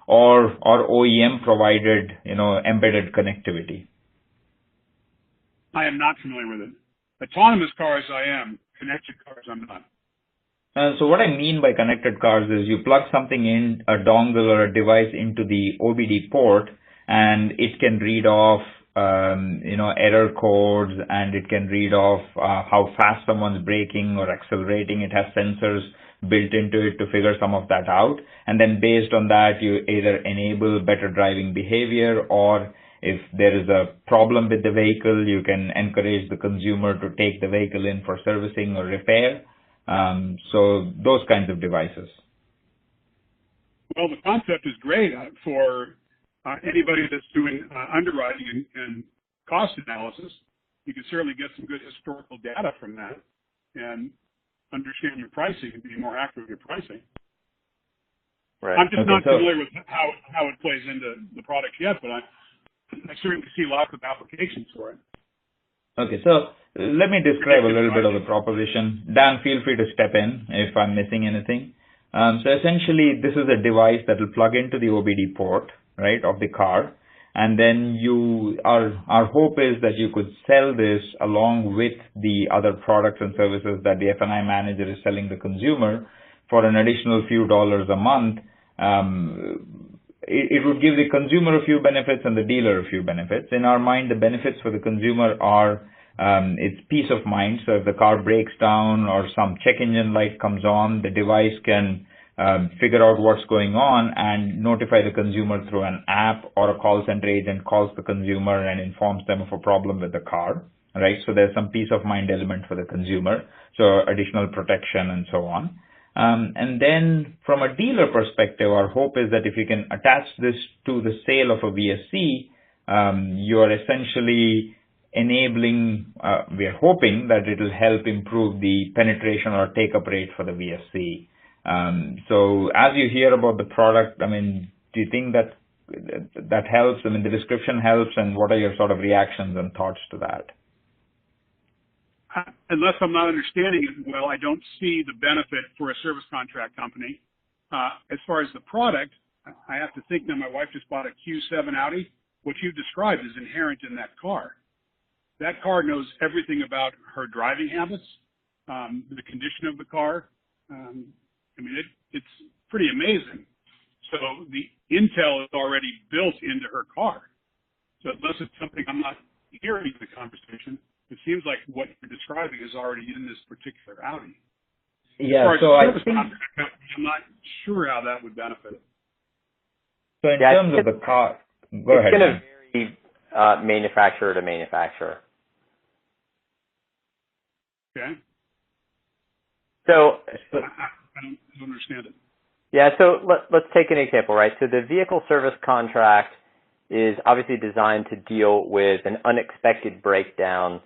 or OEM provided, embedded connectivity? I am not familiar with it. Autonomous cars I am. Connected cars I'm not. So what I mean by connected cars is you plug something in, a dongle or a device into the OBD port, and it can read off, error codes, and it can read off how fast someone's braking or accelerating. It has sensors built into it to figure some of that out. And then based on that, you either enable better driving behavior, or if there is a problem with the vehicle, you can encourage the consumer to take the vehicle in for servicing or repair. So those kinds of devices. Well, the concept is great for anybody that's doing underwriting and cost analysis. You can certainly get some good historical data from that and understand your pricing and be more accurate with your pricing. Right. I'm just not familiar with how it plays into the product yet, but I certainly see lots of applications for it. Okay, so let me describe a little bit of the proposition. Dan, feel free to step in if I'm missing anything. So essentially, this is a device that will plug into the OBD port, right, of the car. And then our hope is that you could sell this along with the other products and services that the F&I manager is selling the consumer for an additional few dollars a month. It would give the consumer a few benefits and the dealer a few benefits. In our mind, the benefits for the consumer are it's peace of mind. So if the car breaks down or some check engine light comes on, the device can figure out what's going on and notify the consumer through an app, or a call center agent calls the consumer and informs them of a problem with the car, right? So there's some peace of mind element for the consumer, so additional protection and so on. And then from a dealer perspective, our hope is that if you can attach this to the sale of a VSC, you are essentially enabling, we are hoping that it will help improve the penetration or take-up rate for the VSC. So as you hear about the product, I mean, do you think that helps? I mean, the description helps, and what are your sort of reactions and thoughts to that? Unless I'm not understanding it well, I don't see the benefit for a service contract company. As far as the product, I have to think that my wife just bought a Q7 Audi. What you've described is inherent in that car. That car knows everything about her driving habits, the condition of the car. I mean, it's pretty amazing. So the intel is already built into her car. So unless it's something I'm not hearing in the conversation, it seems like what you're describing is already in this particular Audi. Yeah, so I think I'm not sure how that would benefit it. So in terms of the car, go ahead. It's going to vary manufacturer to manufacturer. Okay. So I don't understand it. Yeah, so let's take an example, right? So the vehicle service contract is obviously designed to deal with an unexpected breakdown,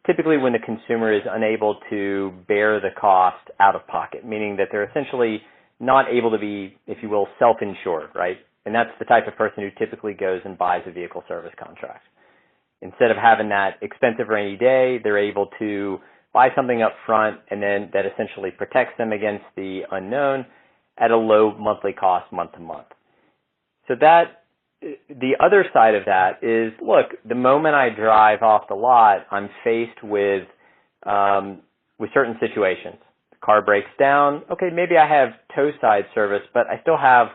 typically when the consumer is unable to bear the cost out of pocket, meaning that they're essentially not able to be, if you will, self-insured, right? And that's the type of person who typically goes and buys a vehicle service contract. Instead of having that expensive rainy day, they're able to buy something up front, and then that essentially protects them against the unknown at a low monthly cost month to month. So that the other side of that is, look, the moment I drive off the lot, I'm faced with certain situations. The car breaks down. Okay, maybe I have tow side service, but I still have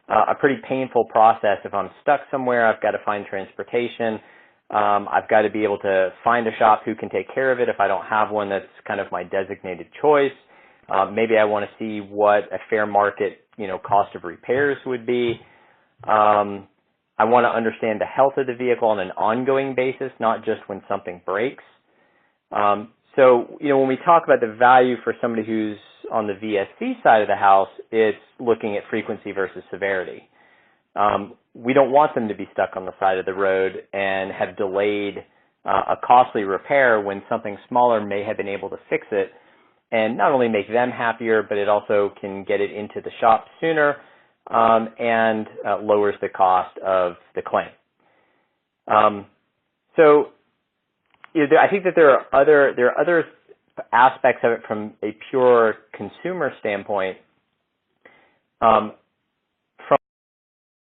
a pretty painful process. If I'm stuck somewhere, I've got to find transportation. I've got to be able to find a shop who can take care of it if I don't have one that's kind of my designated choice. Maybe I want to see what a fair market, cost of repairs would be. I want to understand the health of the vehicle on an ongoing basis, not just when something breaks. So, when we talk about the value for somebody who's on the VSC side of the house, it's looking at frequency versus severity. We don't want them to be stuck on the side of the road and have delayed a costly repair when something smaller may have been able to fix it and not only make them happier, but it also can get it into the shop sooner and lowers the cost of the claim. So I think that there are other aspects of it from a pure consumer standpoint.